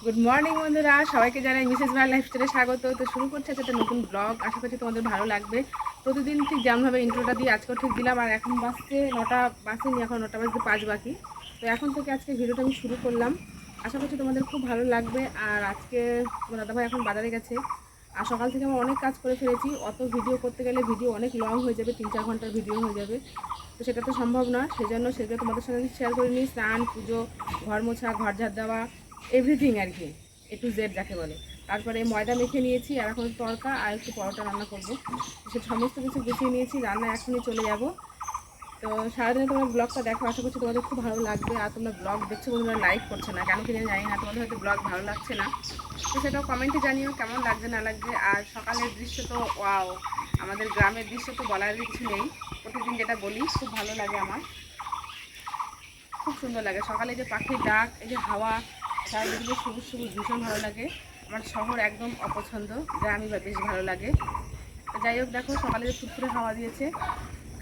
Good morning বন্ধুরা, সবাইকে জানাই মিসেস ভাই লাইফস্টাইলে স্বাগত। তো শুরু করছে একটা নতুন ব্লগ। আশা করছি তোমাদের ভালো লাগবে। প্রতিদিন ঠিক যেমনভাবে ইন্ট্রোটা দিই আজকেও ঠিক দিলাম। আর এখন বাজছে 9টা, বাজেনি এখন 9টা বাজতে 5 বাকি। তো এখন থেকে আজকে ভিডিওটা আমি শুরু করলাম। আশা করছি তোমাদের খুব ভালো লাগবে। আর আজকে তোমার দাদাভাই এখন বাজারে গেছে। আর সকাল থেকে আমি অনেক কাজ করে ফেলেছি। অত ভিডিও করতে গেলে ভিডিও অনেক লং হয়ে যাবে, 3-4 ঘন্টার ভিডিও হয়ে যাবে। তো সেটা তো সম্ভব না, সেজন্য সেগুলো তোমাদের সঙ্গে শেয়ার করে নিই। স্নান, পুজো, ঘর মোছা, ঘর ঝাড় দেওয়া, এভরিথিং আর কি, A to Z যাকে বলে। তারপরে ময়দা মেখে নিয়েছি, আর এখন তড়কা আর একটু পরোটা রান্না করবো। সে সমস্ত কিছু গুছিয়ে নিয়েছি, রান্না এখনই চলে যাব। তো সারাদিনে তোমরা ব্লগটা দেখো, আশা করছি তোমাদের খুব ভালো লাগবে। আর তোমরা ব্লগ দেখছো, তোমরা লাইক করছে না কেন, কি জানি না, তোমাদের হয়তো ব্লগ ভালো লাগছে না। তো সেটাও কমেন্টে জানিও কেমন লাগছে না লাগছে। আর সকালের দৃশ্য তো ওয়াও, আমাদের গ্রামের দৃশ্য তো বলার কিছু নেই। প্রতিদিন যেটা বলি খুব ভালো লাগে আমার, খুব সুন্দর লাগে। সকালে যে পাখির ডাক, এই যে হাওয়া, চারিদিকে সবুজ সবুজ, ভীষণ ভালো লাগে। আমার শহর একদম অপছন্দ, গ্রামই বা বেশ ভালো লাগে। তো যাই হোক, দেখো সকালে যে ফুরফুরে হাওয়া দিয়েছে।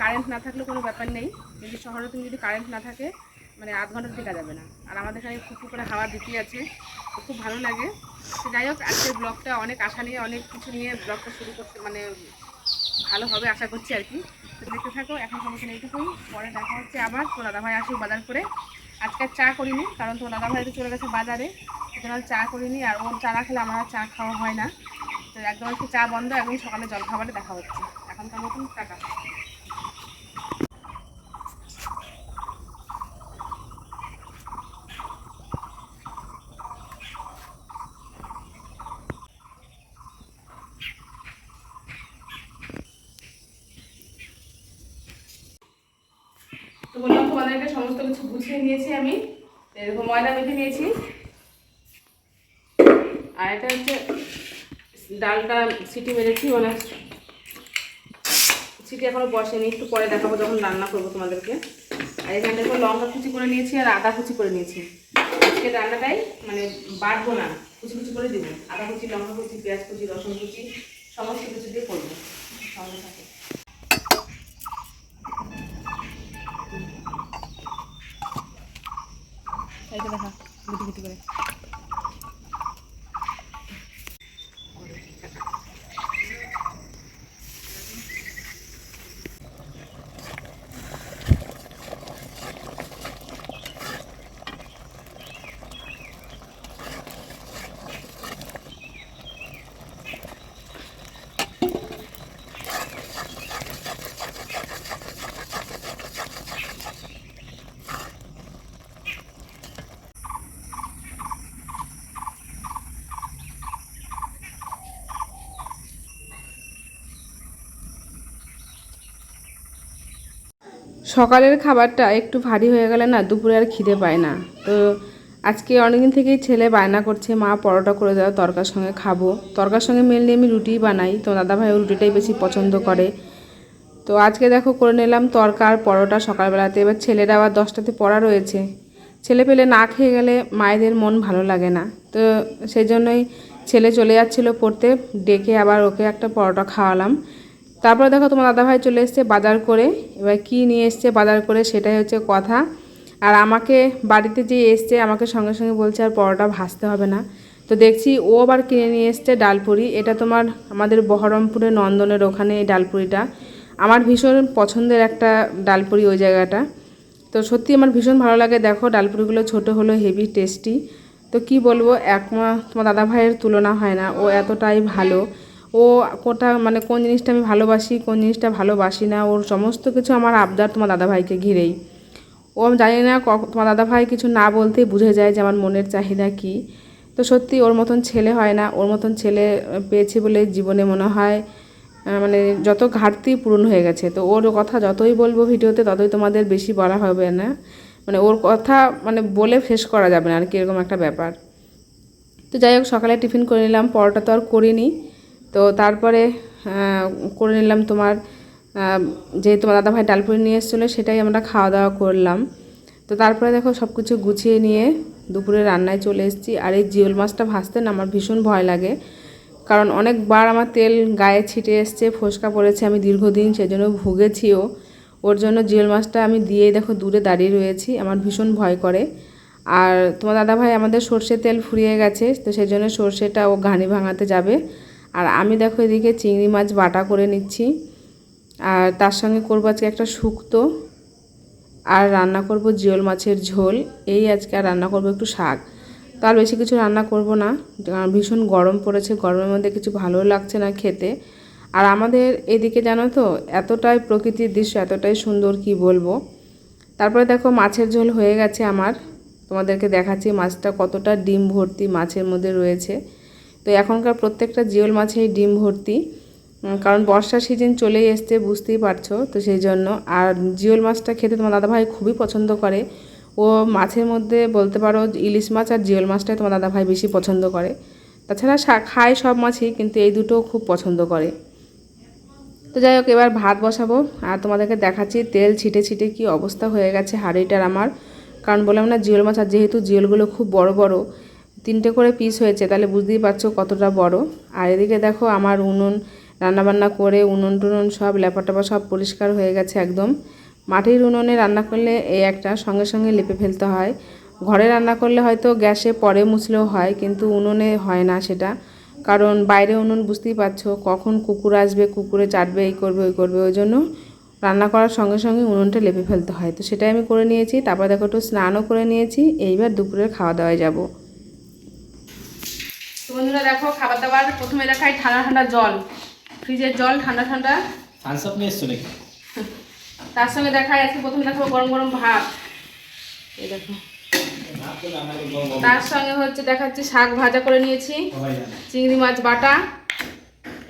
কারেন্ট না থাকলেও কোনো ব্যাপার নেই, কিন্তু শহরে তুমি যদি কারেন্ট না থাকে মানে আধ ঘন্টা টেকা যাবে না। আর আমাদের এখানে ফুরফুর করে হাওয়া দিতেই আছে, তো খুব ভালো লাগে। তো যাই হোক, আজকের ব্লগটা অনেক আশা নিয়ে, অনেক কিছু নিয়ে ব্লগটা শুরু করতে মানে ভালো হবে আশা করছি আর কি। তো দেখতে থাকো। এখন সমস্যা এইটুকুই, পরে দেখা হচ্ছে আবার। তো দাদাভাই আসুক বাজার করে। আজকে চা করিনি, কারণ তোমার দাদাভাই তো চলে গেছে বাজারে, সেজন্য চা করিনি। আর ওর চা না খেলে আমার চা খাওয়া হয় না। তো একদম একটু চা বন্ধ, একদম সকালে জল খাবারে দেখা হচ্ছে। এখনকার মতন টাকা। তো বললাম তোমাদেরকে সমস্ত কিছু গুছিয়ে নিয়েছি আমি। এরকম ময়দা মেখে নিয়েছি। আর এটা হচ্ছে ডালটা সিটি মেরেছি, মানে সিটি এখনো বসেনি, একটু পরে দেখাবো যখন রান্না করবো তোমাদেরকে। আর এখানে দেখো লঙ্কা কুচি করে নিয়েছি আর আদা কুচি করে নিয়েছি। আজকে রান্নাটাই মানে বাটবো না, কুচি কুচি করে দিব। আদা কুচি, লঙ্কা কুচি, পেঁয়াজ কুচি, রসুন কুচি, সমস্ত কিছু দিয়ে করবো। সঙ্গে থাকে। এইটা দেখা গুটি গুটি করে। সকালের খাবারটা একটু ভারী হয়ে গেলে না, দুপুরে আর খিদে পায় না। তো আজকে অনেকদিন থেকেই ছেলে বায়না করছে, মা পরোটা করে দাও, তরকার সঙ্গে খাবো। তরকার সঙ্গে মেনলি আমি রুটিই বানাই, তো দাদাভাইও রুটিটাই বেশি পছন্দ করে। তো আজকে দেখো করে নিলাম তরকা আর পরোটা সকালবেলাতে। এবার ছেলেরা আবার 10টাতে পড়া রয়েছে, ছেলে পেলে না খেয়ে গেলে মায়েদের মন ভালো লাগে না। তো সেই জন্যই ছেলে চলে যাচ্ছিলো পড়তে, ডেকে আবার ওকে একটা পরোটা খাওয়ালাম। তারপরে দেখো তোমার দাদাভাই চলে এসছে বাজার করে। এবার কি নিয়ে এসছে বাজার করে সেটাই হচ্ছে কথা। আর আমাকে বাড়িতে যে এসছে আমাকে সঙ্গে সঙ্গে বলছে আর পরোটা ভাজতে হবে না। তো দেখছি ও আবার কিনে নিয়ে এসছে ডালপুরি। এটা তোমার আমাদের বহরমপুরে নন্দনের ওখানে এই ডালপুরিটা আমার ভীষণ পছন্দের একটা ডালপুরি, ওই জায়গাটা। তো সত্যি আমার ভীষণ ভালো লাগে। দেখো ডালপুরিগুলো ছোট হলো, হেভি টেস্টি। তো কি বলবো, তোমার দাদা ভাইয়ের তুলনা হয় না, ও এতটাই ভালো। ও কোটা মানে কোন জিনিসটা আমি ভালোবাসি, কোন জিনিসটা ভালোবাসি না, ওর সমস্ত কিছু আমার আবদার তোমার দাদাভাইকে ঘিরেই। ও আমি জানি না, তোমার দাদাভাই কিছু না বলতেই বুঝে যায় যে আমার মনের চাহিদা কী। তো সত্যি ওর মতন ছেলে হয় না, ওর মতন ছেলে পেয়েছি বলে জীবনে মনে হয় মানে যত ঘাটতি পূরণ হয়ে গেছে। তো ওর কথা যতই বলবো ভিডিওতে ততই তোমাদের বেশি বলা হবে না, মানে ওর কথা মানে বলে শেষ করা যাবে না আর কি, এরকম একটা ব্যাপার। তো যাই হোক, সকালে টিফিন করে নিলাম, পরোটা তো আর করিনি। তো তারপরে করে নিলাম তোমার যেহেতু তোমার দাদাভাই ডালপুরি নিয়ে এসেছিলো সেটাই আমরা খাওয়া দাওয়া করলাম। তো তারপরে দেখো সব কিছু গুছিয়ে নিয়ে দুপুরে রান্নায় চলে এসেছি। আর এই জিওল মাছটা ভাজতে না আমার ভীষণ ভয় লাগে, কারণ অনেকবার আমার তেল গায়ে ছিটে এসছে, ফোসকা পড়েছে, আমি দীর্ঘদিন সেজন্য ভুগেছিও। ওর জন্য জিওল মাছটা আমি দিয়েই দেখো দূরে দাঁড়িয়ে রয়েছি, আমার ভীষণ ভয় করে। আর তোমার দাদাভাই আমাদের সর্ষের তেল ফুরিয়ে গেছে, তো সেই জন্য সর্ষেটা ও ঘানি ভাঙাতে যাবে। আর আমি দেখো এদিকে চিংড়ি মাছ বাটা করে নিচ্ছি, আর তার সঙ্গে করবো আজকে একটা শুক্তো, আর রান্না করব জিওল মাছের ঝোল। এই আজকে আর রান্না করব একটু শাক। তার বেশি কিছু রান্না করব না, ভীষণ গরম পড়েছে, গরমের মধ্যে কিছু ভালো লাগছে না খেতে। আর আমাদের এদিকে জানো তো এতটাই প্রকৃতির দৃশ্য, এতটাই সুন্দর কি বলবো। তারপরে দেখো মাছের ঝোল হয়ে গেছে আমার, তোমাদেরকে দেখাচ্ছি মাছটা কতটা ডিম ভর্তি মাছের মধ্যে রয়েছে। তো এখনকার প্রত্যেকটা জিওল মাছেই ডিম ভর্তি, কারণ বর্ষার সিজন চলেই এসছে, বুঝতেই পারছো। তো সেই জন্য আর জিওল মাছটা খেতে তোমার দাদাভাই খুবই পছন্দ করে। ও মাছের মধ্যে বলতে পারো ইলিশ মাছ আর জিওল মাছটাই তোমার দাদাভাই বেশি পছন্দ করে। তাছাড়া খায় সব মাছই, কিন্তু এই দুটো খুব পছন্দ করে। তো যাই হোক, এবার ভাত বসাবো আর তোমাদেরকে দেখাচ্ছি তেল ছিটে ছিটে কি অবস্থা হয়ে গেছে হাঁড়িটার আমার। কারণ বললাম না জিওল মাছ, আর যেহেতু জিওলগুলো খুব বড় বড়, 3টে করে পিস হয়েছে, তাহলে বুঝতেই পারছো কতটা বড়। আর এদিকে দেখো আমার উনুন রান্নাবান্না করে উনুন টুনুন সব লেপাটাপা সব পরিষ্কার হয়ে গেছে একদম। মাটির উনুনে রান্না করলে এই একটা সঙ্গে সঙ্গে লেপে ফেলতে হয়। ঘরে রান্না করলে হয়তো গ্যাসে পরে মুছলেও হয়, কিন্তু উনুনে হয় না সেটা। কারণ বাইরে উনুন বুঝতেই পারছো, কখন কুকুর আসবে, কুকুরে চাটবে, এই করবে ওই করবে, ওই জন্য রান্না করার সঙ্গে সঙ্গে উনুনটা লেপে ফেলতে হয়। তো সেটাই আমি করে নিয়েছি। তারপর দেখো একটু স্নানও করে নিয়েছি, এইবার দুপুরের খাওয়া দাওয়ায় যাব। তো বন্ধুরা দেখো খাবার দাবার প্রথমে দেখাই ঠান্ডা ঠান্ডা জল, ফ্রিজের জল ঠান্ডা ঠান্ডা। তার সঙ্গে দেখাই আজকে প্রথমে দেখো গরম গরম ভাত, এই দেখো। তার সঙ্গে হচ্ছে দেখাচ্ছি শাক ভাজা করে নিয়েছি, চিংড়ি মাছ বাটা,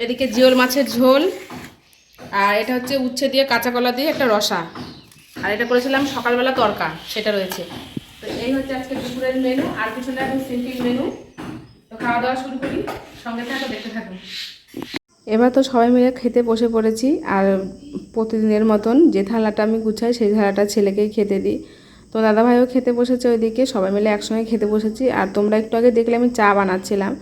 এদিকে জিওল মাছের ঝোল, আর এটা হচ্ছে উচ্ছে দিয়ে কাঁচা কলা দিয়ে একটা রসা, আর এটা করেছিলাম সকালবেলা তরকা, সেটা রয়েছে। তো এই হচ্ছে আজকে দুপুরের মেনু, আর কিছু না, এখন সিম্পল মেনু। তো খাওয়া দাওয়া শুরু করি, সঙ্গে থাকো, দেখতে থাকো। এবার তো সবাই মিলে খেতে বসে পড়েছি, আর প্রতিদিনের মতন যে থালাটা আমি গুছাই সেই থালাটা ছেলেকেই খেতে দিই। তো দাদাভাইও খেতে বসেছে ওইদিকে, সবাই মিলে একসঙ্গে খেতে বসেছি। আর তোমরা একটু আগে দেখলে আমি চা বানাচ্ছিলাম।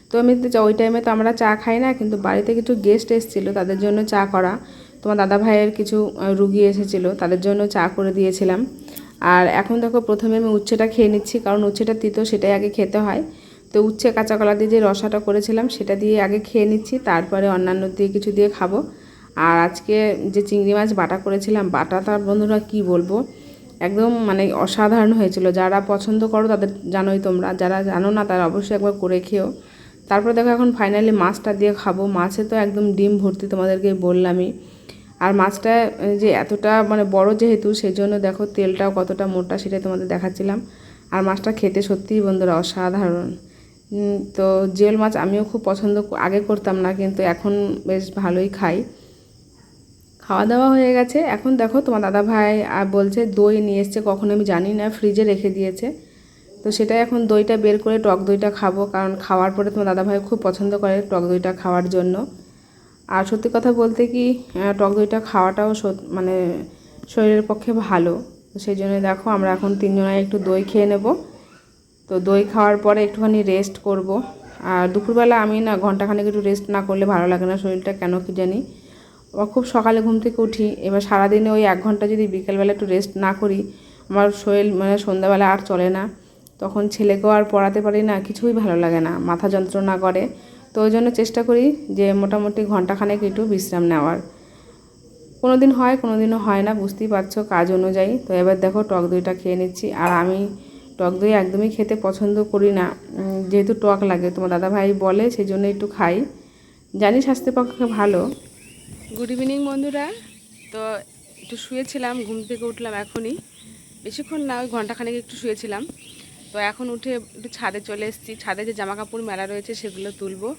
তো আমি ওই টাইমে তো আমরা চা খাই না, কিন্তু বাড়িতে কিছু গেস্ট এসেছিলো, তাদের জন্য চা করা। তোমার দাদাভাইয়ের কিছু রুগী এসেছিলো, তাদের জন্য চা করে দিয়েছিলাম। আর এখন দেখো প্রথমে আমি উচ্ছেটা খেয়ে নিচ্ছি, কারণ উচ্ছেটা তিতো, সেটাই আগে খেতে হয়। তো উচ্ছে কাঁচা কলা দিয়ে যে রসাটা করেছিলাম সেটা দিয়ে আগে খেয়ে নিচ্ছি, তারপরে অন্যান্য দিয়ে কিছু দিয়ে খাবো। আর আজকে যে চিংড়ি মাছ বাটা করেছিলাম, বাটাটা বন্ধুরা কি বলবো, একদম মানে অসাধারণ হয়েছিল। যারা পছন্দ করো তাদের জানোই, তোমরা যারা জানো না তারা অবশ্যই একবার করে খেও। তারপরে দেখো এখন ফাইনালি মাছটা দিয়ে খাবো। মাছে তো একদম ডিম ভর্তি, তোমাদেরকে বললামই। আর মাছটা যে এতটা মানে বড় যেহেতু, সেই জন্য দেখো তেলটাও কতটা মোটা সেটাই তোমাদের দেখাচ্ছিলাম। আর মাছটা খেতে সত্যিই বন্ধুরা অসাধারণ। তো জিওল মাছ আমিও খুব পছন্দ আগে করতাম না, কিন্তু এখন বেশ ভালোই খাই। খাওয়া দাওয়া হয়ে গেছে। এখন দেখো তোমার দাদাভাই বলছে দই নিয়ে এসছে, কখন আমি জানি না, ফ্রিজে রেখে দিয়েছে। তো সেটাই এখন দইটা বের করে টক দইটা খাবো, কারণ খাওয়ার পরে তোমার দাদাভাই খুব পছন্দ করে টক দইটা খাওয়ার জন্য। আর সত্যি কথা বলতে কি, টক দইটা খাওয়াটাও মানে শরীরের পক্ষে ভালো। তো সেই জন্য দেখো আমরা এখন 3জনাই একটু দই খেয়ে নেব। তো দই খাওয়ার পরে একটুখানি রেস্ট করব। আর দুপুরবেলা আমি না ঘন্টাখানেক একটু রেস্ট না করলে ভালো লাগে না শরীরটা, কেন কি জানি। খুব সকালে ঘুম থেকে উঠি, এবার সারাদিনে ওই 1 ঘন্টা যদি বিকেলবেলা একটু রেস্ট না করি, আমার শরীর মানে সন্ধ্যাবেলা আর চলে না। তখন ছেলেকেও আর পড়াতে পারি না, কিছুই ভালো লাগে না, মাথা যন্ত্রণা করে। তো ওই জন্য চেষ্টা করি যে মোটামুটি ঘন্টাখানেক একটু বিশ্রাম নেওয়ার। কোনো দিন হয়, কোনো দিনও হয় না, বুঝতেই পারছো কাজ অনুযায়ী। তো এবার দেখো টক দইটা খেয়ে নিচ্ছি। আর আমি টক দই একদমই খেতে পছন্দ করি না, যেহেতু টক লাগে। তোমার দাদাভাই বলে, সেই জন্য একটু খাই, জানি স্বাস্থ্যের পক্ষে ভালো। গুড ইভিনিং বন্ধুরা। তো একটু শুয়েছিলাম, ঘুম থেকে উঠলাম এখনই, বেশিক্ষণ না, ওই ঘন্টাখানেক একটু শুয়েছিলাম। তো এখন উঠে একটু ছাদে চলে এসেছি। ছাদে যে জামা কাপড় মেলা রয়েছে সেগুলো তুলবো।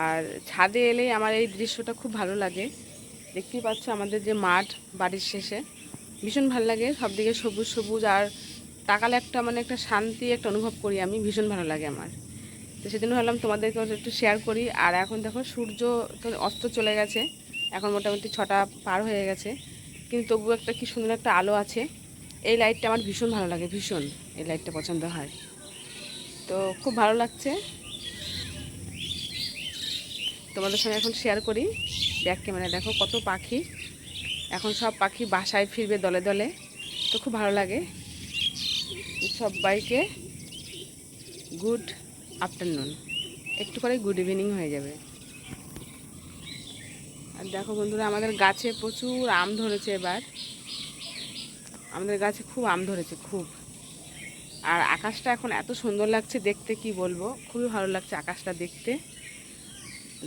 আর ছাদে এলেই আমার এই দৃশ্যটা খুব ভালো লাগে। দেখতেই পাচ্ছ আমাদের যে মাঠ বাড়ির শেষে, ভীষণ ভালো লাগে, সবদিকে সবুজ সবুজ। আর তাকালে একটা মানে একটা শান্তি একটা অনুভব করি আমি, ভীষণ ভালো লাগে আমার। তো সেজন্য ভাবলাম তোমাদেরকে একটু শেয়ার করি। আর এখন দেখো সূর্য তো অস্ত চলে গেছে, এখন মোটামুটি 6টা পার হয়ে গেছে, কিন্তু তবুও একটা কি সুন্দর একটা আলো আছে। এই লাইটটা আমার ভীষণ ভালো লাগে, ভীষণ এই লাইটটা পছন্দ হয়। তো খুব ভালো লাগছে, তোমাদের সঙ্গে এখন শেয়ার করি। ব্যাক ক্যামেরা দেখো কত পাখি, এখন সব পাখি বাসায় ফিরবে দলে দলে। তো খুব ভালো লাগে, সবাইকে গুড আফটারনুন, একটু করে গুড ইভিনিং হয়ে যাবে। আর দেখো বন্ধুরা, আমাদের গাছে প্রচুর আম ধরেছে এবার, আমাদের গাছে খুব আম ধরেছে খুব। আর আকাশটা এখন এত সুন্দর লাগছে দেখতে, কি বলবো, খুবই ভালো লাগছে আকাশটা দেখতে।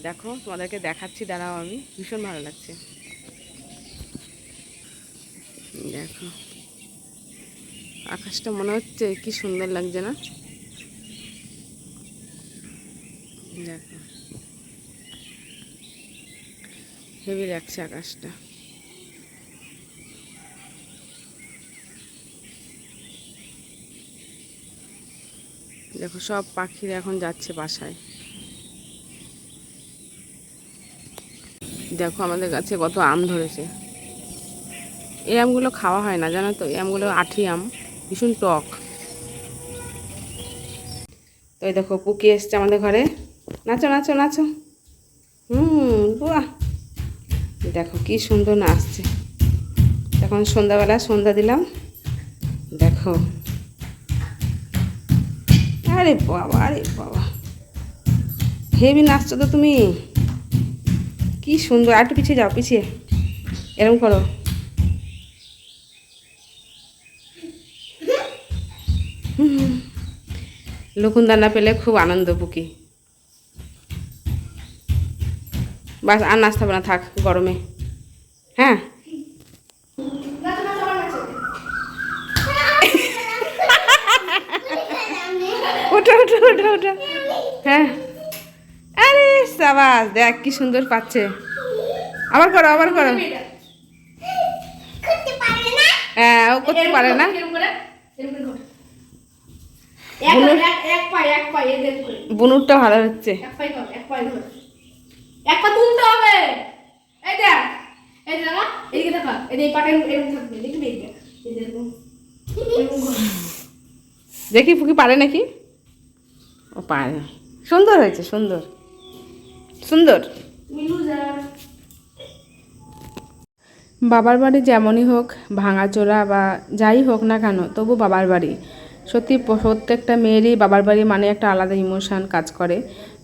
দেখো তোমাদেরকে দেখাচ্ছি, দাঁড়াও, আমি ভীষণ ভালো লাগছে। দেখো আকাশটা মনে হচ্ছে কি সুন্দর লাগছে না? দেখো হেভি লাগছে আকাশটা। দেখো সব পাখিরা এখন যাচ্ছে বাসায়। দেখো আমাদের গাছে কত আম ধরেছে। এই আমগুলো খাওয়া হয় না জানো তো, এই আমগুলো আঠি আম, ভীষণ টক। তো এই দেখো পুকি এসছে আমাদের ঘরে, নাচো নাচো নাচো। বাহ, দেখো কি সুন্দর নাচছে। এখন সন্ধ্যাবেলা সন্ধ্যা দিলাম, দেখো। আরে বাবা, আরে বাবা, হেভি নাচছো তো তুমি, কি সুন্দর। আর একটু পিছিয়ে যাও, পিছিয়ে এরকম করো। লকুনদানা পেলে খুব আনন্দ পুকি। বাস আর নাচতে হবে না, থাক গরমে। হ্যাঁ ওঠো ওঠো ওঠো ওঠো। হ্যাঁ, আরে সাবাস, দেখ কি সুন্দর পাচ্ছে। আবার করো, আবার করো। হ্যাঁ, ও করতে পারে না। বুনুরটা ভালো হচ্ছে। দেখি ফুকি পারে নাকি। ও পারে, সুন্দর হয়েছে, সুন্দর সুন্দর। বাবার বাড়ি যেমনই হোক, ভাঙাচোরা বা যাই হোক না কেন, তবু বাবার বাড়ি। সত্যি প্রত্যেকটা মেয়েরই বাবার বাড়ি মানে একটা আলাদা ইমোশান কাজ করে।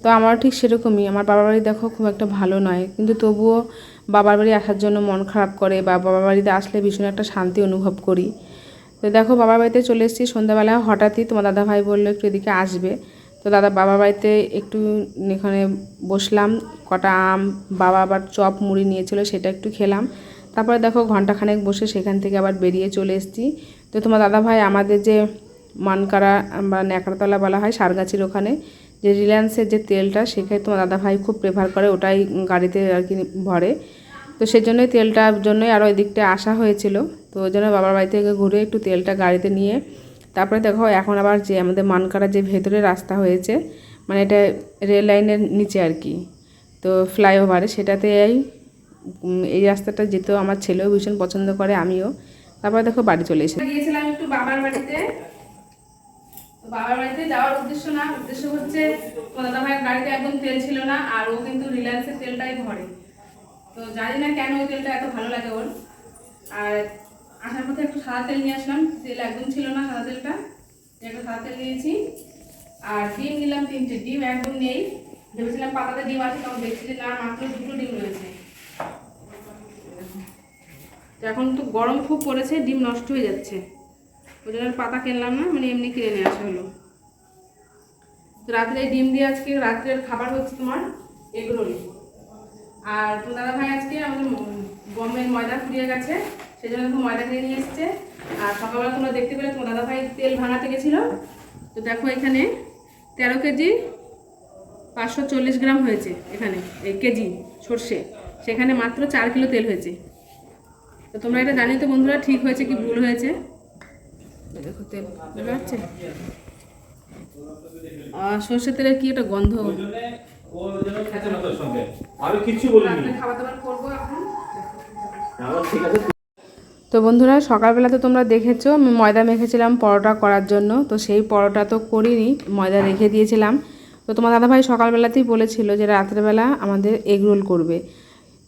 তো আমারও ঠিক সেরকমই। আমার বাবার বাড়ি দেখো খুব একটা ভালো নয়, কিন্তু তবুও বাবার বাড়ি আসার জন্য মন খারাপ করে, বা বাবার বাড়িতে আসলে ভীষণ একটা শান্তি অনুভব করি। তো দেখো বাবার বাড়িতে চলে এসেছি সন্ধ্যাবেলা, হঠাৎই তোমার দাদাভাই বললো একটু এদিকে আসবে। তো বাবার বাড়িতে একটু এখানে বসলাম, কটা আম, বাবা আবার চপ মুড়ি নিয়েছিল, সেটা একটু খেলাম। তারপরে দেখো ঘন্টাখানেক বসে সেখান থেকে আবার বেরিয়ে চলে এসেছি। তো তোমার দাদাভাই আমাদের যে মানকারা বা ন্যাকড়াতলা বলা হয়, সারগাছির ওখানে যে রিলায়েন্সের যে তেলটা, সেখানে তোমার দাদাভাই খুব প্রেফার করে, ওটাই গাড়িতে আর কি ভরে। তো সেজন্যই তেলটার জন্যই আরও ওই দিকটা আসা হয়েছিল। তো ওই জন্য বাবার বাড়ি থেকে ঘুরে একটু তেলটা গাড়িতে নিয়ে তারপরে দেখো এখন আবার যে আমাদের মানকারা যে ভেতরে রাস্তা হয়েছে, মানে এটা রেল লাইনের নিচে আর কি, তো ফ্লাইওভারে, সেটাতে এই রাস্তাটা যেতেও আমার ছেলেও ভীষণ পছন্দ করে, আমিও। তারপরে দেখো বাড়ি চলে এসে গিয়েছিলাম একটু বাবার বাড়িতে। তো বাবার বাড়িতে যাওয়ার উদ্দেশ্য হচ্ছে দাদা ভাইয়ের গাড়িতে একদম তেল ছিল না, আর ও কিন্তু রিলায়েন্সের তেলটাই ভরে। তো জানি না কেন ওই তেলটা এত ভালো লাগে ওর। আর আসার পথে একটু সাদা তেল নিয়ে আসলাম, তেল একদম ছিল না সাদা তেলটা, একটা সাদা তেল নিয়েছি। আর ডিম নিলাম 3টে, ডিম একদম নেই, ভেবেছিলাম পাতাতে ডিম আছে, তখন দেখছি যে না, মাত্র 2টো ডিম রয়েছে। তো এখন তো গরম খুব পড়েছে, ডিম নষ্ট হয়ে যাচ্ছে, ওই জন্য পাতা কিনলাম না, মানে এমনি কিনে নিয়ে আসা হলো। তো রাত্রে ডিম দিয়ে আজকে রাত্রের খাবার হচ্ছে তোমার এগরোল। আর তো দাদা ভাই আজকে আমাদের গমের ময়দা ফুরিয়ে গেছে, সেই জন্য তো ময়দা কিনে নিয়ে এসছে। আর সকালবেলা তোমরা দেখতে পেলে তোমার দাদা ভাই তেল ভাঙাতে গেছিলো। তো দেখো এখানে 13 কেজি 540 গ্রাম হয়েছে, এখানে এই কেজি সর্ষে, সেখানে মাত্র 4 কিলো তেল হয়েছে। তো তোমরা এটা জানি তো বন্ধুরা, ঠিক হয়েছে কি ভুল হয়েছে। দেখো তেল দেখা যাচ্ছে, সর্ষে তেলের কি একটা গন্ধ। খাবার দাবার করবো এখন। তো বন্ধুরা সকালবেলা তো তোমরা দেখেছো আমি ময়দা মেখেছিলাম পরোটা করার জন্য, তো সেই পরোটা তো করিনি, ময়দা রেখে দিয়েছিলাম। তো তোমার দাদাভাই সকালবেলাতেই বলেছিল যে রাত্রেবেলা আমাদের এগ রোল করবে।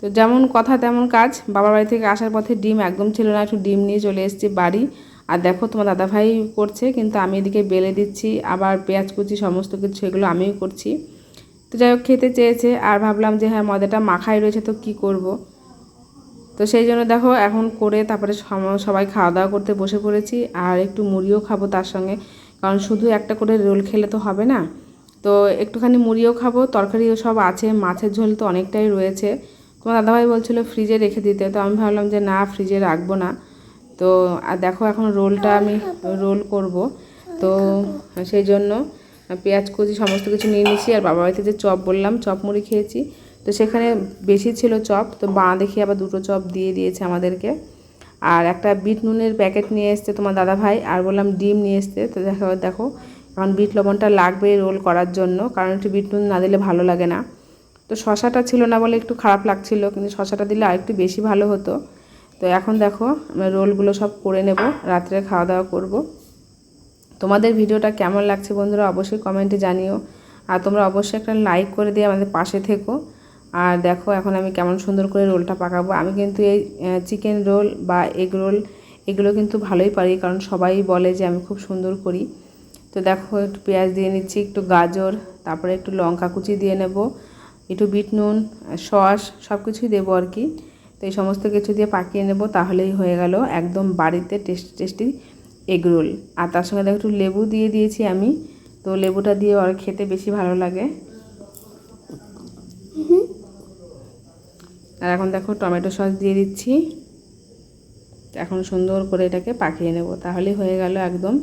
তো যেমন কথা তেমন কাজ, বাবার বাড়ি থেকে আসার পথে ডিম একদম ছিল না, একটু ডিম নিয়ে চলে এসেছি বাড়ি। আর দেখো তোমার দাদাভাই করছে, কিন্তু আমি এদিকে বেলে দিচ্ছি, আবার পেঁয়াজ কুচি সমস্ত কিছু এগুলো আমিই করছি। তো যাই হোক খেতে চেয়েছে, আর ভাবলাম যে হ্যাঁ ময়দাটা মাখাই রয়েছে তো কি করব। তো সেই জন্য দেখো এখন করে তারপরে সবাই খাওয়া দাওয়া করতে বসে পড়েছি। আর একটু মুড়িও খাবো তার সঙ্গে, কারণ শুধু একটা করে রোল খেলে তো হবে না। তো একটুখানি মুড়িও খাবো, তরকারিও সব আছে, মাছের ঝোল তো অনেকটাই রয়েছে। তোমার দাদাভাই বলছিল ফ্রিজে রেখে দিতে, তো আমি ভাবলাম যে না, ফ্রিজে রাখবো না। তো আর দেখো এখন রোলটা আমি রোল করব, তো সেই জন্য পেঁয়াজ কুচি সমস্ত কিছু নিয়ে নিয়েছি। আর বাবা বাড়িতে যে চপ বললাম, চপ মুড়ি খেয়েছি, তো সেখানে বেশি ছিল চপ, তো বাঁ দেখি আবার 2টো চপ দিয়ে দিয়েছে আমাদেরকে। আর একটা বিট নুনের প্যাকেট নিয়ে এসছে তোমার দাদাভাই, আর বললাম ডিম নিয়ে এসছে। তো দেখো এখন বিট লবণটা লাগবে রোল করার জন্য, কারণ একটু বিট নুন না দিলে ভালো লাগে না। তো শশাটা ছিল না বলে একটু খারাপ লাগছিল, কিন্তু শশাটা দিলে আরেকটু বেশি ভালো হতো। তো এখন দেখো আমরা রোলগুলো সব করে নেব, রাত্রে খাওয়া দাওয়া করব। তোমাদের ভিডিওটা কেমন লাগছে বন্ধুরা অবশ্যই কমেন্টে জানিও, আর তোমরা অবশ্যই একটা লাইক করে দিয়ে আমাদের পাশে থেকো। আর দেখো এখন আমি কেমন সুন্দর করে রোলটা পাকাবো। আমি কিন্তু এই চিকেন রোল বা এগ রোল এগুলো কিন্তু ভালোই পারি, কারণ সবাই বলে যে আমি খুব সুন্দর করি। তো দেখো একটু পেঁয়াজ দিয়ে নিচ্ছি, একটু গাজর, তারপরে একটু লঙ্কা কুচি দিয়ে নেব, একটু বিট নুন, সস সব কিছুই দেবো আর কি। তো এই সমস্ত কিছু দিয়ে পাকিয়ে নেব, তাহলেই হয়ে গেল একদম বাড়িতে টেস্টি এগ রোল। আর তার সঙ্গে দেখো একটু লেবু দিয়ে দিয়েছি আমি, তো লেবুটা দিয়ে আর খেতে বেশি ভালো লাগে। আর এখন দেখো টমেটো সস দিয়ে দিচ্ছি। এখন সুন্দর করে এটাকে পাকিয়ে নেব, তাহলেই হয়ে গেল একদম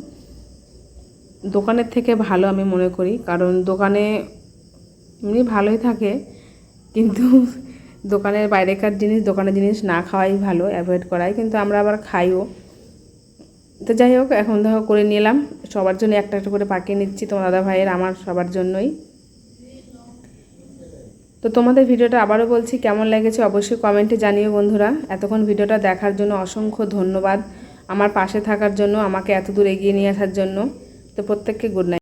দোকানের থেকে ভালো আমি মনে করি। কারণ দোকানে এমনি ভালোই থাকে, কিন্তু দোকানের বাইরেকার জিনিস, দোকানের জিনিস না খাওয়াই ভালো, অ্যাভয়েড করাই, কিন্তু আমরা আবার খাইও। তো যাই হোক এখন দেখো করে নিলাম, সবার জন্য একটা একটা করে পাকিয়ে নিচ্ছি, তোমার দাদা ভাইয়ের আমার সবার জন্যই। তো তোমাদের ভিডিওটা আবারও বলছি কেমন লেগেছে অবশ্যই কমেন্টে জানিও বন্ধুরা। এতক্ষণ ভিডিওটা দেখার জন্য অসংখ্য ধন্যবাদ, আমার পাশে থাকার জন্য, আমাকে এত দূর এগিয়ে নিয়ে আসার জন্য। তো প্রত্যেককে গুড নাইট।